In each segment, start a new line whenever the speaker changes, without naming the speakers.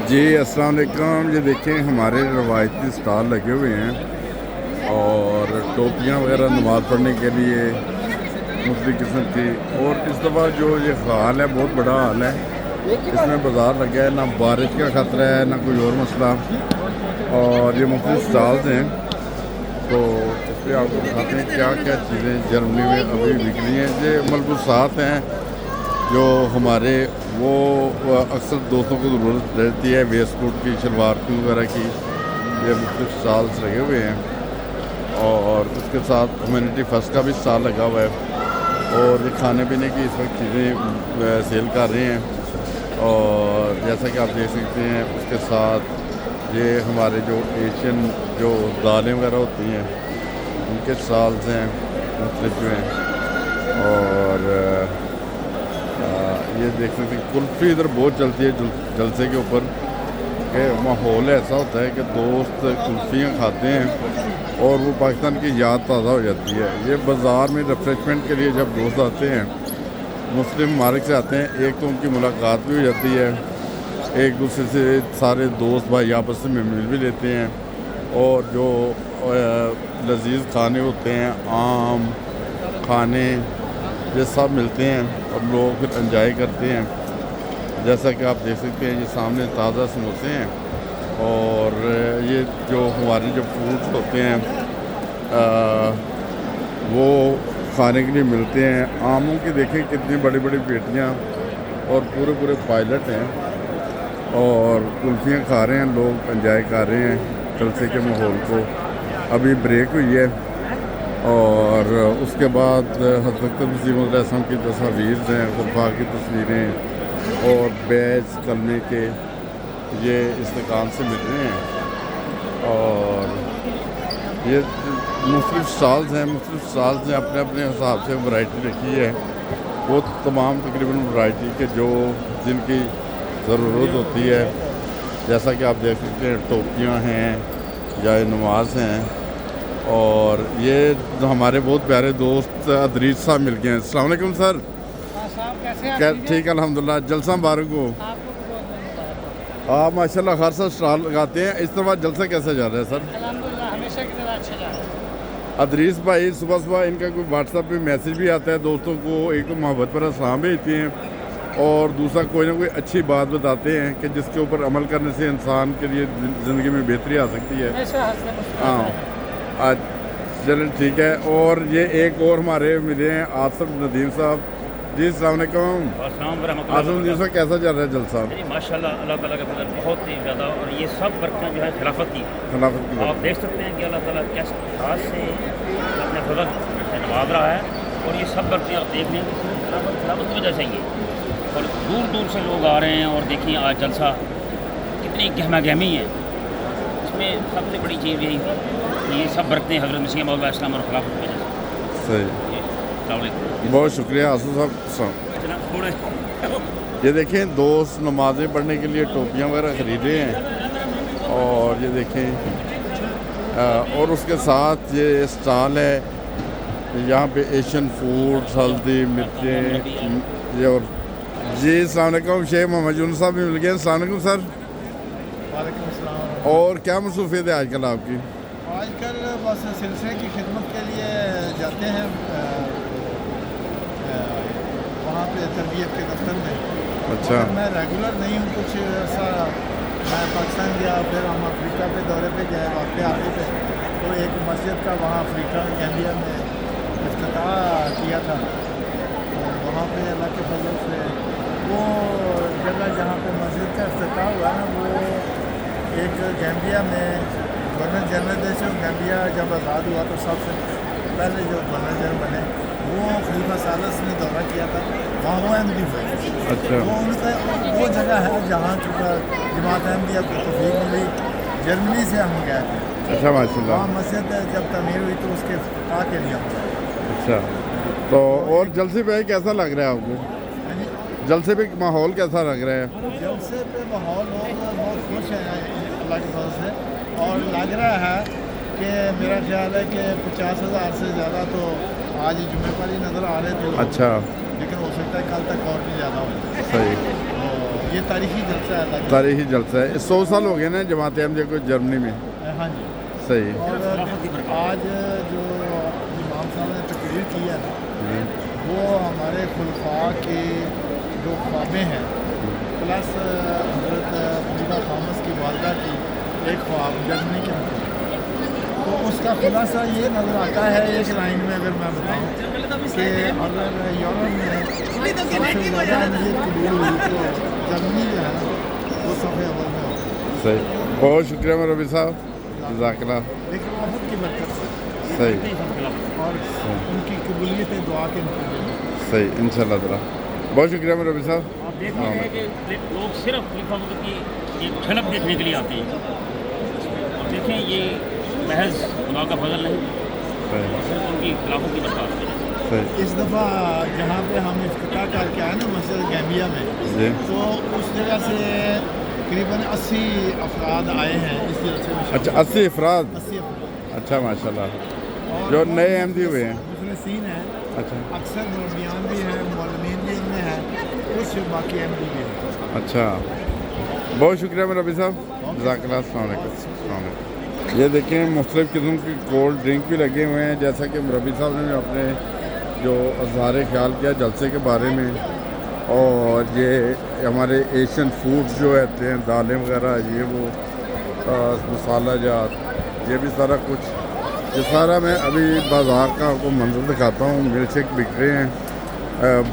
जी अस्सलाम वालेकुम। ये देखें हमारे रवायती स्टॉल लगे हुए हैं और टोपियाँ वगैरह नमाज़ पढ़ने के लिए मुख्तलिफ़ किस्म की। और इस दफ़ा जो ये हाल है बहुत बड़ा हाल है, इसमें बाज़ार लगा है, ना बारिश का ख़तरा है ना कोई और मसला। और ये मुख्तलिफ़ स्टॉल्स हैं, तो इस पर आपको दिखाते हैं क्या क्या चीज़ें जर्मनी में अभी बिक रही हैं। ये मलबूसात हैं जो हमारे वो अक्सर दोस्तों को ज़रूरत रहती है, वेस्ट कोट की, शलवार की वगैरह की। ये मुख्तलिफ स्टॉल्स लगे हुए हैं और उसके साथ ह्यूमैनिटी फर्स्ट का भी स्टॉल लगा हुआ है। और ये खाने पीने की इस वक्त चीज़ें सेल कर रहे हैं। और जैसा कि आप देख सकते हैं उसके साथ ये हमारे जो एशियन जो दालें वगैरह होती हैं उनके स्टॉल्स हैं मुख्तलिफ जो हैं। और ये देख सकते हैं कुल्फ़ी इधर बहुत चलती है जलसे के ऊपर, कि माहौल ऐसा होता है कि दोस्त कुल्फ़ियाँ खाते हैं और वो पाकिस्तान की याद ताज़ा हो जाती है। ये बाज़ार में रिफ़्रेशमेंट के लिए जब दोस्त आते हैं, मुस्लिम ममालिक से आते हैं, एक तो उनकी मुलाकात भी हो जाती है, एक दूसरे से सारे दोस्त भाई आपस में मिल भी लेते हैं। और जो लजीज़ खाने होते हैं, आम खाने, ये सब मिलते हैं और लोग फिर एंजॉय करते हैं। जैसा कि आप देख सकते हैं ये सामने ताज़ा समोसे हैं और ये जो हमारे जो फ्रूट्स होते हैं वो खाने के लिए मिलते हैं। आमों की देखें कितनी बड़ी बड़ी पेटियाँ और पूरे पूरे पायलट हैं और कुल्फ़ियाँ खा रहे हैं, लोग एंजॉय कर रहे हैं जलसे के माहौल को। अभी ब्रेक हुई है और उसके बाद हज़रत मसीह मौऊद अलैहिस्सलाम की तस्वीर हैं, खुलफा की तस्वीरें और बैज कलमे के ये इस दुकान से मिल रहे हैं। और ये मुख्तलिफ़ स्टॉल्स हैं, अपने अपने हिसाब से वैरायटी रखी है। वो तमाम तकरीबन वैरायटी के जो जिनकी ज़रूरत होती है, जैसा कि आप देख सकते हैं टोपियाँ हैं या नमाज़ हैं। और ये जो हमारे बहुत प्यारे दोस्त अदरीज साहब मिल गए हैं। अस्सलाम वालेकुम सर। क्या ठीक है अल्हम्दुलिल्लाह। जलसा मुबारक हो। आप माशाल्लाह हर साल स्टॉल लगाते हैं, इस दफ़ा जलसा कैसा जा रहा है सर?
अल्हम्दुलिल्लाह हमेशा की तरह अच्छा जा रहा है।
अदरीस भाई सुबह सुबह इनका कोई व्हाट्सएप पे मैसेज भी आता है दोस्तों को, एक तो मोहब्बत पर सलाम भेजते हैं और दूसरा कोई ना कोई अच्छी बात बताते हैं कि जिसके ऊपर अमल करने से इंसान के लिए ज़िंदगी में बेहतरी आ सकती है। हाँ चलें ठीक है। और ये एक और हमारे मिले हैं आसिफ नदीम साहब। जी अस्सलाम वालेकुम। आसिफ नदीम साहब कैसा चल रहा है जलसा?
माशाल्लाह अल्लाह ताला का फजल बहुत ही ज़्यादा। और ये सब बरकतें जो है खिलाफत की आप देख सकते हैं कि अल्लाह ताला कैसे खास से अपने फजल से नवाज रहा है। और ये सब बरकतें आप देख लें खिलाफत की वजह से ही और दूर दूर से लोग आ रहे हैं। और देखिए आज जलसा कितनी गहमा गहमी है, इसमें सबसे बड़ी चीज़ यही है कि ये सब बरकतें हज़रत मसीह मौऊद अलैहिस्सलाम और खिलाफत की वजह से।
सही, बहुत शुक्रिया आसिफ साहब। ये देखें दोस्त नमाज़ें पढ़ने के लिए टोपियाँ वगैरह ख़रीदे हैं और ये देखें और उसके साथ ये स्टॉल है यहाँ पे एशियन फूड, हल्दी, मिर्चें ये। और जी अस्सलाम वालेकुम। शेख मोहम्मद यूनुस साहब भी मिल गए। अस्सलाम वालेकुम सर।
वालेकुम अस्सलाम।
और क्या मसरूफियत है आजकल आपकी?
आजकल बस सिलसिले की खिदमत के लिए जाते हैं वहाँ पे तरबियत के दफ्तर में।
अच्छा।
मैं रेगुलर नहीं हूँ, कुछ ऐसा मैं पाकिस्तान गया, फिर हम अफ्रीका पे दौरे पे गए वाक़ई आगे पे, तो एक मस्जिद का वहाँ अफ्रीका में गैम्बिया में इफ्तिताह किया था। तो वहाँ पे अल्लाह के फजल से वो जगह जहाँ पे मस्जिद का इफ्तिताह हुआ ना, वो एक गैम्बिया में गवर्नर जनरल जैसे गैम्बिया जब आज़ाद हुआ तो सबसे पहले जो गवर्नर जनरल बने वो खलीफा सालस ने दौरा किया था, वहाँ वो अहमदी हुए।
अच्छा।
वो उनका वो जगह है जहाँ चूँकि जमात अहमदिया को तौफीक मिली, जर्मनी से हम गए थे।
अच्छा माशाल्लाह।
वहाँ मस्जिद जब तमीर हुई तो उसके इफ्तिताह के लिए हम गए।
अच्छा, तो और जलसे पे कैसा लग रहा है आपको? जलसे पे माहौल कैसा लग रहा है?
जलसे पे माहौल लोग बहुत खुश हैं अल्लाह की फजल से। और लग रहा है कि मेरा ख्याल है कि 50,000 से ज़्यादा तो आज जुम्मे पर ही नज़र आ रहे थे।
अच्छा।
लेकिन हो सकता है कल तक और भी ज़्यादा हो।
सही।
तो ये तारीखी जलसा है अल्लाह
तारीखी जलसा है। 100 साल हो गए ना जमात अहमदिया को जर्मनी में।
का। हाँ जी।
सही।
और आज जो इमाम साहब ने तकरीर की है ना, वो हमारे खुलफा के जो ख्वाबें हैं प्लस हज़रत खुदा खामस की वालदा की एक ख्वाब जर्मनी के अंदर, तो उसका खुलासा ये नज़र आता है एक लाइन में अगर मैं बताऊँ कि अगर यूरोप में सबसे ज़्यादा अहमियत कबूल हुई तो जर्मनी जो है ना वो सबसे अव्वल में हो।
सही, बहुत शुक्रिया मेरे रबी साहब, जज़ाकल्लाह।
लेकिन वफद की बरकत से
सही
और उनकी कबूलियत दुआ के नतीजे में।
सही, इंशाल्लाह ताला। बहुत शुक्रिया मेरे रबी साहब।
आप देख रहे हैं कि लोग सिर्फ खलीफा मतलब की एक झलक देखने के लिए आते हैं। और देखें ये महज खुदा का फजल नहीं,
सही
सिर्फ उनकी खिलाफत की बरकत है।
सही
इस दफ़ा जहाँ पे हम इफ्तिताह करके आए ना मस्जिद गैम्बिया में,
जी।
तो उस जगह से करीबन 80 अफराद आए हैं इस जलसे में।
अच्छा, 80 अफराद।
80 अफराद
अच्छा माशाल्लाह,
और
जो नए अहमदी हुए हैं।
मुखलिसीन हैं,
अच्छा
अक्सर मुरब्बियान भी हैं, मौलवीन भी इनमें हैं, कुछ बाकी अहमदी भी हैं।
अच्छा, बहुत शुक्रिया मेरे रबी साहब, जज़ाकल्लाह। अस्सलाम वालेकुम। ये देखें मुख्तलिफ़ किस्म की कोल्ड ड्रिंक भी लगे हुए हैं, जैसा कि रबी साहब ने भी अपने जो अज़हार ख्याल किया जलसे के बारे में। और ये हमारे एशियन फूड्स जो रहते हैं, दालें वगैरह, ये वो मसाला जात, ये भी सारा कुछ, ये सारा मैं अभी बाज़ार का आपको मंजर दिखाता हूँ। मिल्क शेक बिक रहे हैं,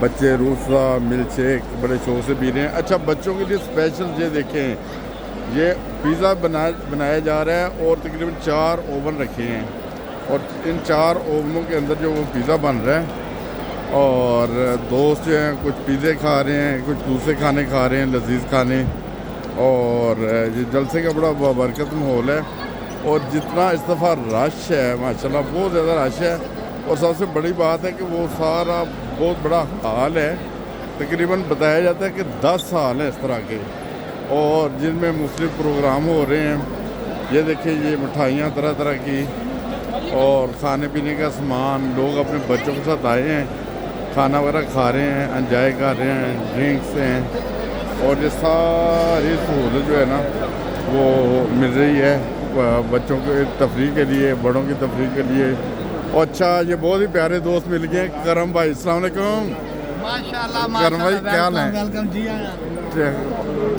बच्चे रूसा मिल्क शेक बड़े शौक से पी रहे हैं। अच्छा, बच्चों के लिए स्पेशल ये देखें, ये पिज़्ज़ा बनाया जा रहा है और तकरीबन 4 ओवन रखे हैं और इन 4 ओवनों के अंदर जो वो पिज़्ज़ा बन रहा है। और दोस्त जो हैं कुछ पिज़्ज़े खा रहे हैं, कुछ दूसरे खाने खा रहे हैं, लजीज खाने। और ये जलसे का बड़ा बरकत माहौल है और जितना इस दफ़ा रश है माशाल्लाह, बहुत ज़्यादा रश है। और सबसे बड़ी बात है कि वो सारा बहुत बड़ा हाल है, तकरीबन बताया जाता है कि 10 हाल हैं इस तरह के, और जिनमें मुख्तलिफ प्रोग्राम हो रहे हैं। ये देखिए, ये मिठाइयाँ तरह तरह की और खाने पीने का सामान, लोग अपने बच्चों के साथ आए हैं, खाना वगैरह खा रहे हैं, एंजॉय कर रहे हैं, ड्रिंक्स हैं। और ये सारी सहूलत जो है ना वो मिल रही है बच्चों के तफरीह के लिए, बड़ों की तफरीह के लिए। और अच्छा, ये बहुत ही प्यारे दोस्त मिल गए, करम भाई। अस्सलाम वालेकुम।
माशाल्लाह
करम भाई, क्या हाल है?
वेलकम जी आया।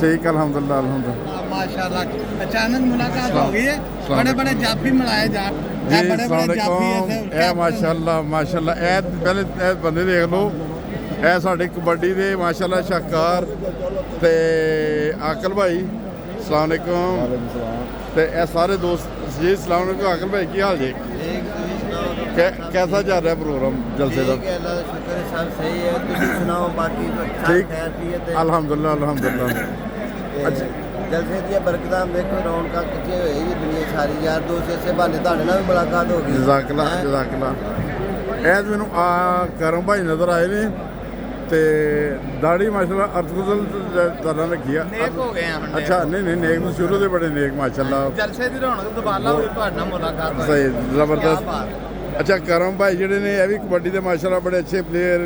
ठीक, अल्हम्दुलिल्लाह अल्हम्दुलिल्लाह।
माशाल्लाह अचानक मुलाकात हो गई है, बड़े बड़े जाफी मिलाए जा
जी,
बड़े बड़े
अस्सलाम
जाफी
वालेकुम।
ऐसे
ए माशाल्लाह माशाल्लाह, ए पहले ए बंदे देख लो, ए साडे कबड्डी दे माशाल्लाह शाहकार ते आकल भाई। अस्सलाम वालेकुम। ते ए सारे दोस्त जी। अस्सलाम वालेकुम आकल भाई, की हाल जी? कैसा चल रहा है प्रोग्राम जलसे का?
शुक्र है, सब सही है। तुम सुनाओ, बाकी
ठीक,
खैरियत है?
अल्हम्दुलिल्लाह अल्हम्दुलिल्लाह।
अच्छा, जलसे दी बरकतां देखो, रौनक कितनी होई है दुनिया सारी। यार दोस्त इसे बहाने ਤੁਹਾਡੇ ਨਾਲ भी मुलाकात हो गई।
जज़ाकल्लाह जज़ाकल्लाह। ऐ मैनू करम भाई नज़र आए ने ते दाढ़ी माशाल्लाह अर्थगुजल तरह रखी है।
नेक हो गए हैं हम।
अच्छा, नहीं नेक तो शुरू से बड़े नेक माशाल्लाह।
जलसे ਦੀ ਰੌਣਕ ਦੁਬਾਰਾ ਹੋਈ, ਤੁਹਾਡੇ ਨਾਲ ਮੁਲਾਕਾਤ ਹੋਈ।
सही,
क्या
ज़बरदस्त।
बात।
अच्छा, करम भाई ਜਿਹੜੇ ਨੇ ਇਹ ਵੀ ਕਬੱਡੀ ਦੇ ਮਾਸ਼ਾਅੱਲਾ ਬੜੇ ਅੱਛੇ ਪਲੇਅਰ।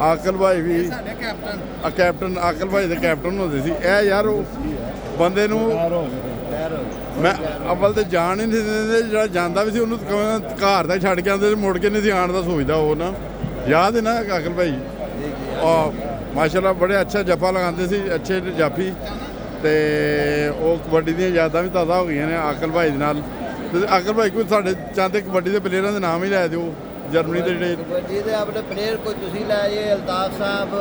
ਆਕਲ ਭਾਈ ਵੀ,
ਸਾਡੇ ਕੈਪਟਨ
ਕੈਪਟਨ ਆਕਲ ਭਾਈ ਦੇ ਕੈਪਟਨ ਹੁੰਦੇ ਸੀ। ਇਹ ਯਾਰ ਉਹ ਬੰਦੇ ਨੂੰ ਮੈਂ ਅਵਲ ਤੇ ਜਾਣ ਹੀ ਨਹੀਂ ਦਿੰਦੇ, ਜਿਹੜਾ ਜਾਂਦਾ ਵੀ ਸੀ ਉਹਨੂੰ ਘਰ ਦਾ ਛੱਡ ਕੇ ਆਉਂਦੇ ਸੀ, ਮੁੜ ਕੇ ਨਹੀਂ ਸੀ ਆਉਣ ਦਾ ਸੋਚਦਾ ਉਹ ਨਾ। ਯਾਦ ਹੈ ਨਾ ਆਕਲ ਭਾਈ? और माशाल्लाह बड़े अच्छा जफा लगाते सी, अच्छे जाफी। तो वो कबड्डी दी यादां भी ताज़ा हो गई ने आकल भाई नाल। ते आकल भाई कोई साढ़े चाहते कबड्डी के प्लेयरों के नाम ही लै दिओ जर्मनी के जिहड़े
कबड्डी दे अपने प्लेयर कोई तुसी लै जे, अल्ताफ साहब,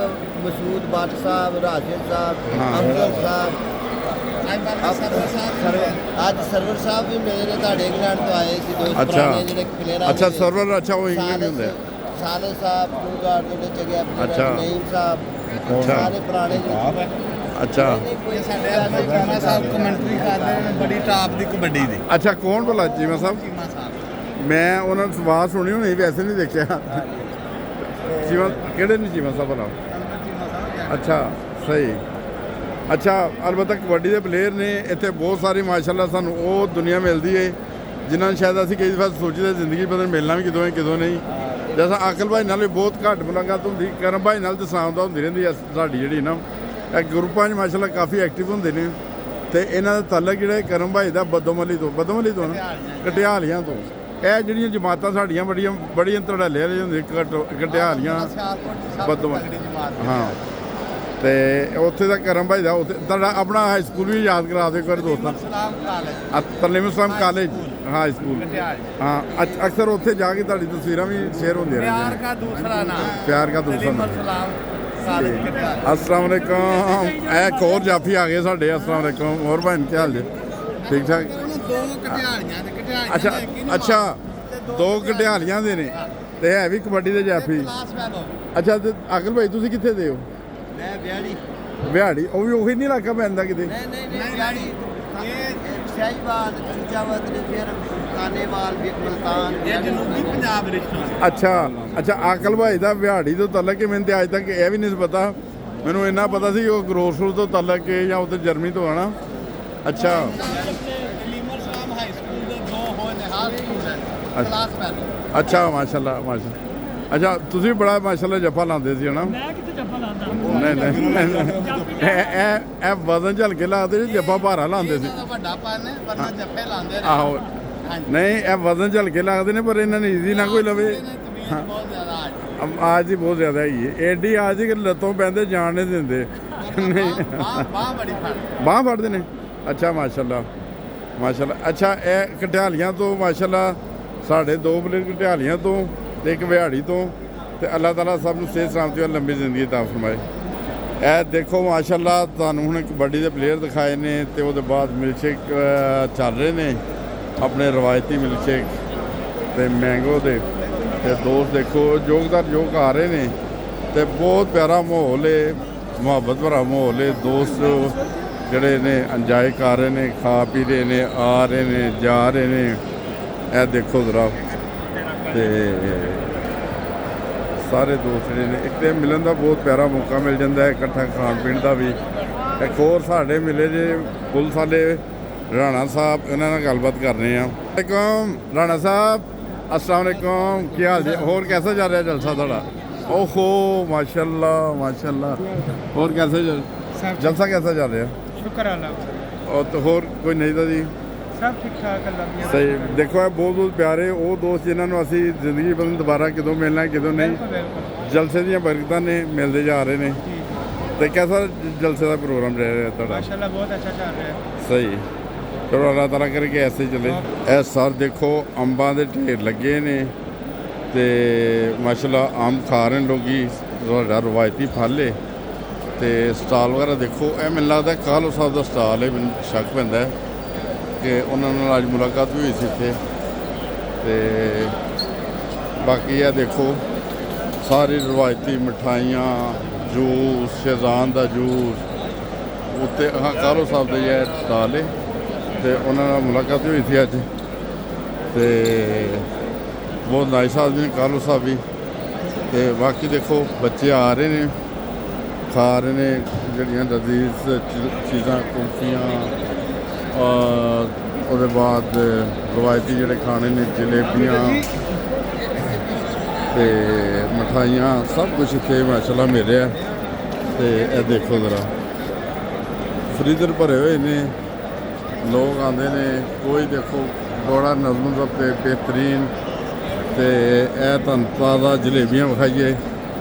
मसूद भट्ट साहब, राशिद साहब,
हाँ।
अफजल साहब। आज सरवर साहब भी मेरे ने तुहाडे इंग्लैंड तो आए सी, दोस्त
अच्छा।
पुराने जिहड़े प्लेयर।
अच्छा, सर्वर अच्छा वो इंग्लैंड में हुंदे।
साले साहब टूगार जो चगे प्लेयर,
अच्छा।
नईम साहब,
अच्छा।
सारे पुराने जो।
अच्छा
ਇਹ ਸਾਡੇ ਆਪਣੇ ਚੀਮਾ ਸਾਹਿਬ ਕਮੈਂਟਰੀ ਕਰਦੇ ਨੇ ਬੜੀ ਟਾਪ ਦੀ ਕਬੱਡੀ ਦੀ।
अच्छा, कौन भला चीमा साहब?
ਚੀਮਾ ਸਾਹਿਬ
मैं उन्होंने सवाल सुनी होनी, वैसे नहीं देखा। चीमा केड़े ने चीमा साहब भला? अच्छा, सही। अच्छा, अलबत्ता कबड्डी के प्लेयर ने इतने बहुत सारी माशाल्लाह सानू वो दुनिया मिलती है जिन्होंने शायद असीं कई दफ़ा सोचते जिंदगी पता नहीं मिलना भी कितों है कितों नहीं। जैसा आकल भाई नाल भी बहुत घट मुलाकात होंगी, करम भाई नाल तो सामदा होंदी रहिंदी है साडी जिहड़ी ना। ਇਹ ਗਰੁੱਪਾਂ 'ਚ ਮਾਸ਼ਾਅੱਲਾ ਕਾਫੀ ਐਕਟਿਵ ਹੁੰਦੇ ਨੇ ਤੇ ਇਹਨਾਂ ਦਾ ਤਾਲਕ ਜਿਹੜਾ ਹੈ ਕਰਮ ਭਾਈ ਦਾ ਬਦੋਮਲੀ ਤੋਂ ਨਾ ਕਟਿਆਲੀਆਂ ਤੋਂ। ਇਹ ਜਿਹੜੀਆਂ ਜਮਾਤਾਂ ਸਾਡੀਆਂ ਬੜੀਆਂ ਧੜੱਲੇ ਵਾਲੇ ਹੁੰਦੇ ਕਟਿਆਲੀਆਂ ਬਦੋਮਲੀ ਹਾਂ। ਤੇ ਉੱਥੇ ਦਾ ਕਰਮ ਭਾਈ ਦਾ ਉੱਥੇ ਤੁਹਾਡਾ ਆਪਣਾ ਹਾਈ ਸਕੂਲ ਵੀ ਯਾਦ ਕਰਾ ਦਿਓ ਇੱਕ ਵਾਰ ਦੋਸਤਾਂ। ਤਲੀਮ ਇਸਲਾਮ ਕਾਲਜ ਹਾਈ ਸਕੂਲ ਹਾਂ। ਅਕਸਰ ਉੱਥੇ ਜਾ ਕੇ ਤੁਹਾਡੀ ਤਸਵੀਰਾਂ ਵੀ ਸ਼ੇਅਰ ਹੁੰਦੀਆਂ ਰਹਿੰਦੀਆਂ। ਪਿਆਰ ਕਾ ਦੂਸਰਾ ਨਾਮ। अस्सलाम वालेकुम। एक और जाफी आ गए साढ़े। अस्सलाम वालेकुम। और भाई क्या हाल जी? ठीक ठाक। अच्छा दो कटियालियां दे ने ते है भी कबड्डी दे जाफी। अच्छा ते अकल भाई तुसी कित्थे दे हो?
मैं बिहाड़ी।
बिहाड़ी ਉਹ ਵੀ ਉਹੀ ਨਹੀਂ ਇਲਾਕਾ ਪੈਂਦਾ ਕਿਤੇ?
नहीं बिहाड़ी ये शाहीवाल चूजावत ने फिर कानेवाल मुल्तान ये जनूबी पंजाब रिश्तों।
ਅੱਛਾ ਆਕਲ ਭਾਈ ਦਾ ਬਿਹਾੜੀ ਤੋਂ ਤਲਕ ਹੈ। ਮੈਨੂੰ ਤੇ ਅੱਜ ਤੱਕ ਇਹ ਵੀ ਨਹੀਂ ਪਤਾ। ਮੈਨੂੰ ਇੰਨਾ ਪਤਾ ਸੀ ਉਹ ਗਰੋਸਪੁਰ ਤੋਂ ਤਲਕ ਹੈ ਜਾਂ ਉੱਧਰ ਜਰਮਨੀ ਤੋਂ ਆਣਾ। ਅੱਛਾ ਅੱਛਾ ਮਾਸ਼ਾਅੱਲਾ ਅੱਛਾ ਤੁਸੀਂ ਬੜਾ ਮਾਸ਼ਾਅੱਲਾ ਜੱਫਾ ਲਾਉਂਦੇ ਸੀ ਹਨਾ?
मैं कितने जप्पा लाता
ਨਹੀਂ ਇਹ ਵਜ਼ਨ ਝਲਕੇ ਲਾਉਂਦੇ ਸੀ ਜੱਫਾ ਭਾਰਾ ਲਾਉਂਦੇ ਸੀ।
ਵੱਡਾ ਪਾਣ ਹੈ ਵਰਨਾ ਜੱਫੇ ਲਾਉਂਦੇ
ਆਹੋ ਨਹੀਂ ਇਹ ਵਜ਼ਨ ਝਲਕੇ ਲੱਗਦੇ ਨੇ ਪਰ ਇਹਨਾਂ ਨੇ ਈਜ਼ੀ ਨਾ ਕੋਈ ਲਵੇ।
ਬਹੁਤ ਜ਼ਿਆਦਾ
आज ही बहुत ज़्यादा ही है। एडी आज ही लत्तों पैंदे जान नहीं देंदे। नहीं
ਬਾਹ ਬੜੀ ਫੜ
ਬਾਂਹ ਫੜਦੇ ਨੇ। ਅੱਛਾ ਮਾਸ਼ਾਅੱਲਾ ਅੱਛਾ ਇਹ ਕਟਿਆਲੀਆਂ ਤੋਂ ਮਾਸ਼ਾਅੱਲਾ ਸਾਡੇ ਦੋ ਪਲੇਅਰ ਕਟਿਆਲੀਆਂ ਤੋਂ ਤੇ ਇੱਕ ਵਿਹਾੜੀ ਤੋਂ ਤੇ ਅੱਲਾਹ ਤਾਲਾ ਸਭ ਨੂੰ ਸਿਹਤ ਸਲਾਮਤੀ ਔਰ ਲੰਬੀ ਜ਼ਿੰਦਗੀ ਅਤਾ ਫਰਮਾਏ। ਇਹ ਦੇਖੋ ਮਾਸ਼ਾਅੱਲਾ ਤੁਹਾਨੂੰ ਹੁਣ ਕਬੱਡੀ ਦੇ ਪਲੇਅਰ ਦਿਖਾਏ ਨੇ ਤੇ ਉਹਦੇ ਬਾਅਦ ਮਿਲਕਸ਼ੇਕ ਚੱਲ ਰਹੇ ਨੇ ਆਪਣੇ ਰਵਾਇਤੀ ਮਿਲਕਸ਼ੇਕ ਤੇ ਮੈਂਗੋ ਦੇ। ਤੇ ਦੋਸਤ ਦੇਖੋ ਯੋਗ ਆ ਰਹੇ ਨੇ ਤੇ ਬਹੁਤ ਪਿਆਰਾ ਮਾਹੌਲ ਹੈ, ਮੁਹੱਬਤ ਭਰਾ ਮਾਹੌਲ ਹੈ। ਦੋਸਤ ਜਿਹੜੇ ਨੇ ਇੰਜੋਏ ਕਰ ਰਹੇ ਨੇ, ਖਾ ਪੀ ਰਹੇ ਨੇ, ਆ ਰਹੇ ਨੇ, ਜਾ ਰਹੇ ਨੇ। ਇਹ ਦੇਖੋ ਜ਼ਰਾ ਤੇ ਸਾਰੇ ਦੋਸਤ ਜਿਹੜੇ ਨੇ ਇੱਕ ਤੇ ਮਿਲਣ ਦਾ ਬਹੁਤ ਪਿਆਰਾ ਮੌਕਾ ਮਿਲ ਜਾਂਦਾ ਹੈ, ਇਕੱਠਾ ਖਾਣ ਪੀਣ ਦਾ ਵੀ। ਇੱਕ ਹੋਰ ਸਾਡੇ ਮਿਲੇ ਜੇ ਪੁਲਿਸ ਵਾਲੇ ਰਾਣਾ ਸਾਹਿਬ, ਇਹਨਾਂ ਨਾਲ ਗੱਲਬਾਤ ਕਰ ਰਹੇ ਹਾਂ। ਵਾਲੇਕੁਮ ਰਾਣਾ ਸਾਹਿਬ, अस्सलाम वालेकुम। क्या हाल है? और कैसा जा रहा है जलसा थोड़ा? ओहो माशाल्लाह। और कैसे जलसा कैसा चल रहा है?
शुक्र अल्लाह।
और तो और कोई नहीं था जी?
सब ठीक ठाक अल्लाह।
सही देखो है बहुत प्यारे वो दोस्त जिन्होंने असी जिंदगी बदल दोबारा कितों मिलना कितों नहीं। जलसे दी बरकतां ने मिलते जा रहे हैं। तो कैसा जलसे का प्रोग्राम रह रहा है?
माशाल्लाह बहुत अच्छा चल रहा है।
सही चलो अल्लाह ताला करके ऐसे चले। ਇਹ ਸਰ ਦੇਖੋ ਅੰਬਾਂ ਦੇ ਢੇਰ ਲੱਗੇ ਨੇ ਤੇ ਮਾਸ਼ਾਅੱਲਾ ਅੰਬ ਖਾ ਰਹੇ ਲੋਕੀ। ਤੁਹਾਡਾ ਰਵਾਇਤੀ ਫਲ ਹੈ ਤੇ ਸਟਾਲ ਵਗੈਰਾ ਦੇਖੋ। ਇਹ ਮੈਨੂੰ ਲੱਗਦਾ ਕਾਲੋ ਸਾਹਿਬ ਦਾ ਸਟਾਲ ਹੈ। ਮੈਨੂੰ ਸ਼ੱਕ ਪੈਂਦਾ ਹੈ ਕਿ ਉਹਨਾਂ ਨਾਲ ਅੱਜ ਮੁਲਾਕਾਤ ਵੀ ਹੋਈ ਸੀ ਇੱਥੇ। ਤੇ ਬਾਕੀ ਇਹ ਦੇਖੋ ਸਾਰੀ ਰਵਾਇਤੀ ਮਿਠਾਈਆਂ, ਜੂਸ, ਸ਼ਹਿਜ਼ਾਨ ਦਾ ਜੂਸ ਉੱਤੇ ਕਾਲੋ ਸਾਹਿਬ ਦਾ ਇਹ ਸਟਾਲ ਹੈ ਤੇ ਉਹਨਾਂ ਨਾਲ ਮੁਲਾਕਾਤ ਹੋਈ ਸੀ ਅੱਜ। ਤੇ ਬਹੁਤ ਨਾਈਸ ਆਦਮੀ ਕਾਲੂ ਸਾਹਿਬ ਵੀ। ਤੇ ਬਾਕੀ ਦੇਖੋ ਬੱਚੇ ਆ ਰਹੇ ਨੇ, ਖਾ ਰਹੇ ਨੇ ਜਿਹੜੀਆਂ ਲਜ਼ੀਜ਼ ਚੀਜ਼ਾਂ, ਕੁਲਫੀਆਂ ਔਰ ਉਹਦੇ ਬਾਅਦ ਰਵਾਇਤੀ ਜਿਹੜੇ ਖਾਣੇ ਨੇ ਜਲੇਬੀਆਂ ਤੇ ਮਠਾਈਆਂ ਸਭ ਕੁਛ ਇੱਥੇ ਮਾਸ਼ਾਅੱਲਾ ਮਿਲ ਰਿਹਾ। ਤੇ ਇਹ ਦੇਖੋ ਜ਼ਰਾ ਫਰੀਜ਼ਰ ਭਰੇ ਹੋਏ ਨੇ, ਲੋਕ ਆਉਂਦੇ ਨੇ। ਕੋਈ ਦੇਖੋ ਬੜਾ ਨਜ਼ਮ ਜ਼ਬਤ ਬਿਹਤਰੀਨ। ਤੇ ਇਹ ਤੁਹਾਨੂੰ ਤਾਜ਼ਾ ਜਲੇਬੀਆਂ ਵਿਖਾਈਏ,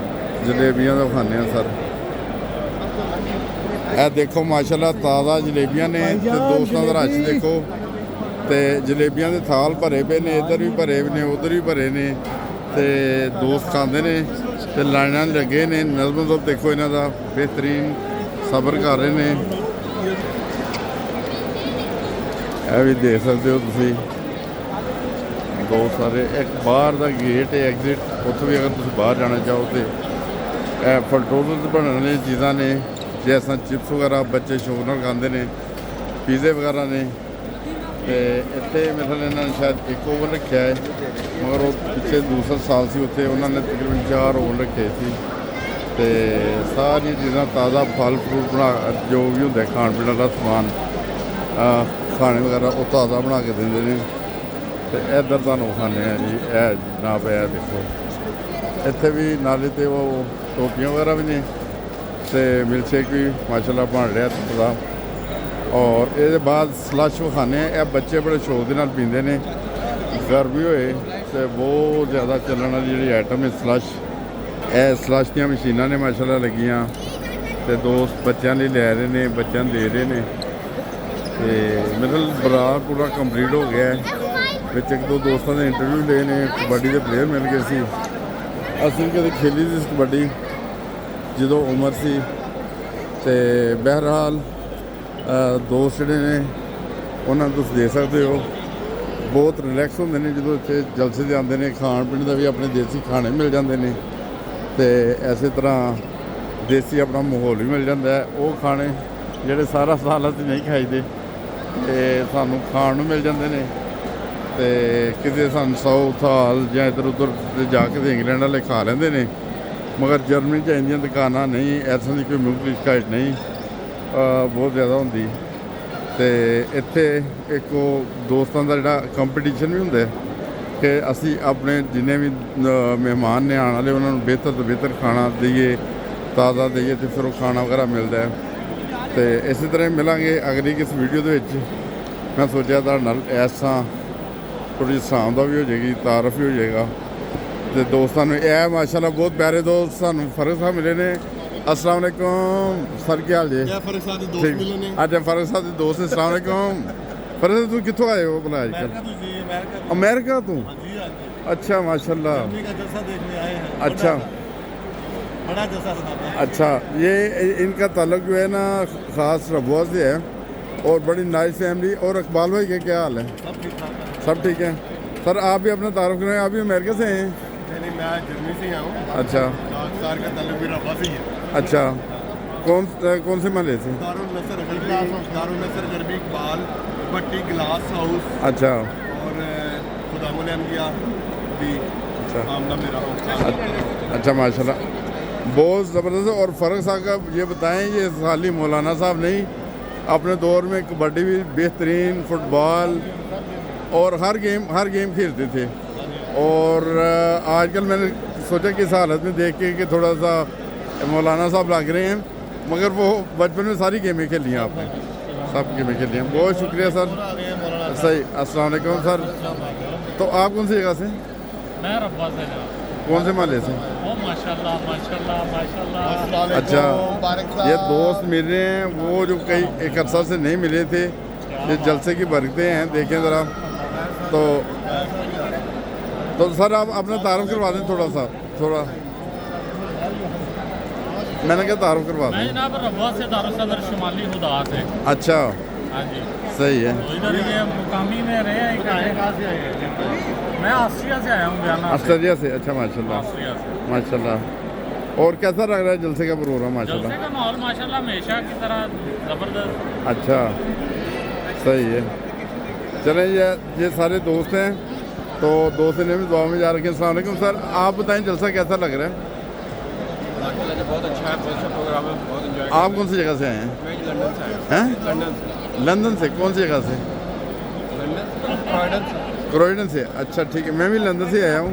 ਜਲੇਬੀਆਂ ਦਾ ਵਿਖਾਉਂਦੇ ਹਾਂ ਸਰ। ਇਹ ਦੇਖੋ ਮਾਸ਼ਾਅੱਲਾ ਤਾਜ਼ਾ ਜਲੇਬੀਆਂ ਨੇ ਤੇ ਦੋਸਤਾਂ ਦਾ ਰਸ਼ ਦੇਖੋ। ਤੇ ਜਲੇਬੀਆਂ ਦੇ ਥਾਲ ਭਰੇ ਪਏ ਨੇ, ਇੱਧਰ ਵੀ ਭਰੇ ਨੇ, ਉੱਧਰ ਵੀ ਭਰੇ ਨੇ ਤੇ ਦੋਸਤ ਖਾਂਦੇ ਨੇ ਤੇ ਲਾਈਨਾਂ ਲੱਗੇ ਨੇ। ਨਜ਼ਮ ਜ਼ਬਤ ਦੇਖੋ ਇਹਨਾਂ ਦਾ ਬਿਹਤਰੀਨ, ਸਬਰ ਕਰ ਰਹੇ ਨੇ। ਇਹ ਵੀ ਦੇਖ ਸਕਦੇ ਹੋ ਤੁਸੀਂ ਬਹੁਤ ਸਾਰੇ। ਇੱਕ ਬਾਹਰ ਦਾ ਗੇਟ ਹੈ ਐਗਜ਼ਿਟ, ਉੱਥੋਂ ਵੀ ਅਗਰ ਤੁਸੀਂ ਬਾਹਰ ਜਾਣਾ ਚਾਹੋ ਤੇ ਇਹ ਫਲਟੋਜ਼ਲ ਬਣਨ ਵਾਲੀਆਂ ਚੀਜ਼ਾਂ ਨੇ ਜਿਸ ਤਰ੍ਹਾਂ ਚਿਪਸ ਵਗੈਰਾ ਬੱਚੇ ਸ਼ੌਕ ਨਾਲ ਖਾਂਦੇ ਨੇ, ਪੀਜ਼ੇ ਵਗੈਰਾ ਨੇ। ਤੇ ਇੱਥੇ ਮੇਰੇ ਖਿਆਲ ਇਹਨਾਂ ਨੇ ਸ਼ਾਇਦ ਇੱਕ ਓਵਨ ਰੱਖਿਆ ਹੈ, ਮਗਰ ਉਹ ਪਿੱਛੇ ਦੂਸਰਾ ਸਾਲ ਸੀ ਉੱਥੇ ਉਹਨਾਂ ਨੇ ਤਕਰੀਬਨ 4 ਓਵਨ ਰੱਖੇ ਸੀ। ਤੇ ਸਾਰੀਆਂ ਚੀਜ਼ਾਂ ਤਾਜ਼ਾ ਫਲ ਫਰੂਟ ਬਣਾ ਜੋ ਵੀ ਹੁੰਦਾ ਖਾਣ ਪੀਣ ਦਾ ਸਮਾਨ ਖਾਣੇ ਵਗੈਰਾ ਉਹ ਤਾਜ਼ਾ ਬਣਾ ਕੇ ਦਿੰਦੇ ਨੇ। ਤੇ ਇੱਧਰ ਤੁਹਾਨੂੰ ਖਾਂਦੇ ਆ ਜੀ ਇਹ ਜਨਾਬ। ਇਹ ਦੇਖੋ ਇੱਥੇ ਵੀ ਨਾਲੇ ਤੇ ਉਹ ਟੋਪੀਆਂ ਵਗੈਰਾ ਵੀ ਨੇ ਤੇ ਮਿਲਕ ਸ਼ੇਕ ਵੀ ਮਾਸ਼ਾਅੱਲਾ ਬਣ ਰਿਹਾ ਇੱਥੋਂ ਦਾ। ਔਰ ਇਹਦੇ ਬਾਅਦ ਸਲਸ਼ ਵਿਖਾਉਂਦੇ ਆ। ਇਹ ਬੱਚੇ ਬੜੇ ਸ਼ੌਕ ਦੇ ਨਾਲ ਪੀਂਦੇ ਨੇ, ਗਰਮੀ ਹੋਏ ਤੇ ਬਹੁਤ ਜ਼ਿਆਦਾ ਚੱਲਣ ਵਾਲੀ ਜਿਹੜੀ ਆਈਟਮ ਹੈ ਸਲਸ਼। ਇਹ ਸਲਸ਼ ਦੀਆਂ ਮਸ਼ੀਨਾਂ ਨੇ ਮਾਸ਼ਾਅੱਲਾ ਲੱਗੀਆਂ ਤੇ ਦੋਸਤ ਬੱਚਿਆਂ ਲਈ ਲੈ ਰਹੇ ਨੇ, ਬੱਚਿਆਂ ਨੂੰ ਦੇ ਰਹੇ ਨੇ। ਤੇ ਮਿਡਲ ਬਰਾ ਪੂਰਾ ਕੰਪਲੀਟ ਹੋ ਗਿਆ ਹੈ। ਵਿੱਚ ਇੱਕ ਦੋ ਦੋਸਤਾਂ ਦੇ ਇੰਟਰਵਿਊ ਲਏ ਨੇ, ਕਬੱਡੀ ਦੇ ਪਲੇਅਰ ਮਿਲ ਗਏ ਸੀ। ਅਸੀਂ ਵੀ ਕਦੇ ਖੇਲੀ ਸੀ ਕਬੱਡੀ ਜਦੋਂ ਉਮਰ ਸੀ। ਤੇ ਬਹਿਰਹਾਲ ਦੋਸਤ ਜਿਹੜੇ ਨੇ ਉਹਨਾਂ ਨੂੰ ਤੁਸੀਂ ਦੇ ਸਕਦੇ ਹੋ। ਬਹੁਤ ਰਿਲੈਕਸ ਹੁੰਦੇ ਨੇ ਜਦੋਂ ਇੱਥੇ ਜਲਸੇ 'ਤੇ ਆਉਂਦੇ ਨੇ। ਖਾਣ ਪੀਣ ਦਾ ਵੀ ਆਪਣੇ ਦੇਸੀ ਖਾਣੇ ਮਿਲ ਜਾਂਦੇ ਨੇ ਤੇ ਇਸੇ ਤਰ੍ਹਾਂ ਦੇਸੀ ਆਪਣਾ ਮਾਹੌਲ ਵੀ ਮਿਲ ਜਾਂਦਾ ਹੈ। ਉਹ ਖਾਣੇ ਜਿਹੜੇ ਸਾਰਾ ਸਾਲ ਅਸੀਂ ਨਹੀਂ ਖਾਈਦੇ ਤੇ ਸਾਨੂੰ ਖਾਣ ਨੂੰ ਮਿਲ ਜਾਂਦੇ ਨੇ। ਤੇ ਕਿਤੇ ਸਾਨੂੰ ਸਾਊਥ ਹਾਲ ਜਾਂ ਇੱਧਰ ਉੱਧਰ ਜਾ ਕੇ ਤੇ ਇੰਗਲੈਂਡ ਵਾਲੇ ਖਾ ਲੈਂਦੇ ਨੇ, ਮਗਰ ਜਰਮਨੀ 'ਚ ਇੰਨੀਆਂ ਦੁਕਾਨਾਂ ਨਹੀਂ, ਐਸਾਂ ਦੀ ਕੋਈ ਮੁਲਕ ਸ਼ਿਕਾਇਤ ਨਹੀਂ ਬਹੁਤ ਜ਼ਿਆਦਾ ਹੁੰਦੀ। ਤੇ ਇੱਥੇ ਇੱਕ ਉਹ ਦੋਸਤਾਂ ਦਾ ਜਿਹੜਾ ਕੰਪੀਟੀਸ਼ਨ ਵੀ ਹੁੰਦਾ ਕਿ ਅਸੀਂ ਆਪਣੇ ਜਿੰਨੇ ਵੀ ਮਹਿਮਾਨ ਨੇ ਆਉਣ ਵਾਲੇ ਉਹਨਾਂ ਨੂੰ ਬਿਹਤਰ ਤੋਂ ਬਿਹਤਰ ਖਾਣਾ ਦਈਏ, ਤਾਜ਼ਾ ਦਈਏ, ਤੇ ਫਿਰ ਉਹ ਖਾਣਾ ਵਗੈਰਾ ਮਿਲਦਾ ਹੈ। ਤੇ ਇਸੇ ਤਰ੍ਹਾਂ ਹੀ ਮਿਲਾਂਗੇ ਅਗਲੀ ਕਿਸ ਵੀਡੀਓ ਦੇ ਵਿੱਚ। ਮੈਂ ਸੋਚਿਆ ਤੁਹਾਡੇ ਨਾਲ ਐਸਾ ਥੋੜ੍ਹੀ ਸ਼ਾਮ ਦਾ ਵੀ ਹੋ ਜਾਏਗੀ, ਤਾਰਫ ਵੀ ਹੋ ਜਾਏਗਾ। ਤੇ ਦੋਸਤਾਂ ਨੂੰ ਇਹ ਮਾਸ਼ਾਅੱਲਾ ਬਹੁਤ ਪਿਆਰੇ ਦੋਸਤ ਸਾਨੂੰ ਫਰਕ ਸਾਹਿਬ ਮਿਲੇ ਨੇ। अस्सलाम वालेकुम सर, क्या हाल जी?
फर्क साहब दे दोस्त मिले ने।
अच्छा, फर्क साहब दे दोस्त। अस्सलाम वालेकुम। फर्क साहब तू कित्थों आए हो भला आजकल? अमेरिका तू? अच्छा माशाल्लाह।
गर्मी का जलसा देखने आए हैं।
अच्छा
बड़ा जलसा सुनाते हैं।
अच्छा, ये इनका ताल्लुक जो है ना ख़ास रबुआ से है और बड़ी नाइस फैमिली। और इकबाल भाई के क्या हाल है?
सब ठीक ठाक है।
सब ठीक है। सर आप भी अपना तारुफ करें, आप भी अमेरिका से हैं?
नहीं, मैं जर्मनी से आया हूँ।
अच्छा,
पाकिस्तान का ताल्लुक भी रब्बा से ही है।
अच्छा, कौन से महल्ले से?
दारुल नसर गरबी, इकबाल भट्टी, ग्लास हाउस।
अच्छा
और खुदामुल अम्बिया भी
अच्छा
मामला मेरा।
अच्छा माशाल्लाह, बहुत ज़बरदस्त। और फ़र्क साहब का ये बताएं, ये खाली मौलाना साहब नहीं, अपने दौर में कबड्डी भी बेहतरीन, फुटबॉल और हर गेम खेलते थे। और आजकल मैंने सोचा कि इस हालत में देख के कि थोड़ा सा मौलाना साहब लग रहे हैं, मगर वो बचपन में सारी गेमें खेली हैं आपने, सब गेमें खेली हैं। बहुत शुक्रिया सर। सही। अस्सलाम वालेकुम सर। तो आप कौन सी जगह से?
मैं रब्बा से।
कौन से महल्ले से?
ओ माशाल्लाह माशाल्लाह माशाल्लाह।
अच्छा, ये दोस्त मिल रहे हैं वो जो कई एक अरसा से नहीं मिले थे। ये जलसे की बरकतें हैं, देखें ज़रा। तो सर आप अपना तारुफ करवा दें थोड़ा मैंने क्या तारुफ करवा
मैं
दें।
जनाब रब्बा से दारुल सदर शुमाली हुदा से।
अच्छा,
हाँ जी,
सही है।
तो इधर ये मुकामी में रहे हैं। कहाँ से आए हैं? मैं ऑस्ट्रिया से आया हूँ, बयाना से।
ऑस्ट्रेलिया से? अच्छा माशाल्लाह
ऑस्ट्रिया से।
माशाल्लाह। और कैसा लग रहा है जलसे का प्रोग्राम? माशाल्लाह,
जलसे का माहौल माशाल्लाह हमेशा की तरह ज़बरदस्त।
अच्छा, सही है। चलें, ये सारे दोस्त हैं, तो दोस्त ने भी दुआ में जा रखे हैं। अस्सलाम वालेकुम सर, आप बताएं जलसा कैसा लग रहा है?
बहुत अच्छा है, बहुत अच्छा प्रोग्राम है, बहुत एंजॉय।
आप कौन सी जगह से आए हैं?
मैं लंदन से आया
हैं?
हूँ। लंदन से।
लंदन से? कौन सी जगह से?
लंदन से।
क्रॉयडन से? अच्छा ठीक है, मैं भी लंदन से आया हूँ।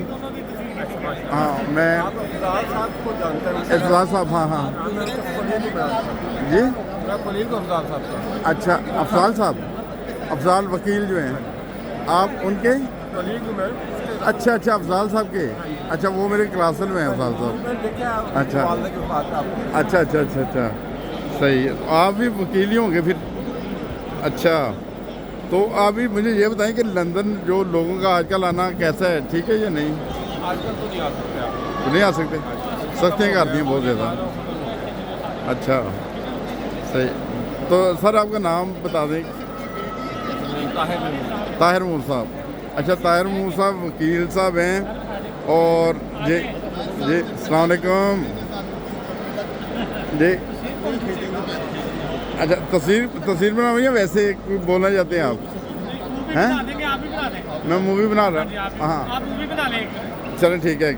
हाँ, मैं
साहब को जानते हैं।
इफ़राज साहब। हाँ हाँ जी,
मैं कुलीग अफजाल साहब का।
अच्छा, अफजाल साहब, अफजाल वकील जो हैं आप उनके?
कुलीग में।
अच्छा अच्छा, अफजाल साहब के। अच्छा, वो मेरे क्लासल में हैं अफजाल साहब। अच्छा अच्छा अच्छा अच्छा अच्छा, सही है। आप भी वकील ही होंगे फिर? अच्छा, तो आप भी मुझे ये बताएं कि लंदन जो लोगों का आजकल आना कैसा है, ठीक है या नहीं?
आजकल तो नहीं आ सकते आप।
तो नहीं आ सकते, सख्तियाँ कर दी हैं बहुत ज़्यादा। अच्छा, सही। तो सर आपका नाम बता दें। ताहिर मूर साहब। अच्छा, ताहिर मूर साहब वकील साहब हैं। और जी अस्सलाम वालेकुम जी। अच्छा, तस्वीर बना हुई है वैसे कोई बोलना चाहते हैं आप? हैं?
आप भी बना दें।
मैं मूवी बना रहा हूँ। हाँ,
आप मूवी बना लें।
चलें ठीक है।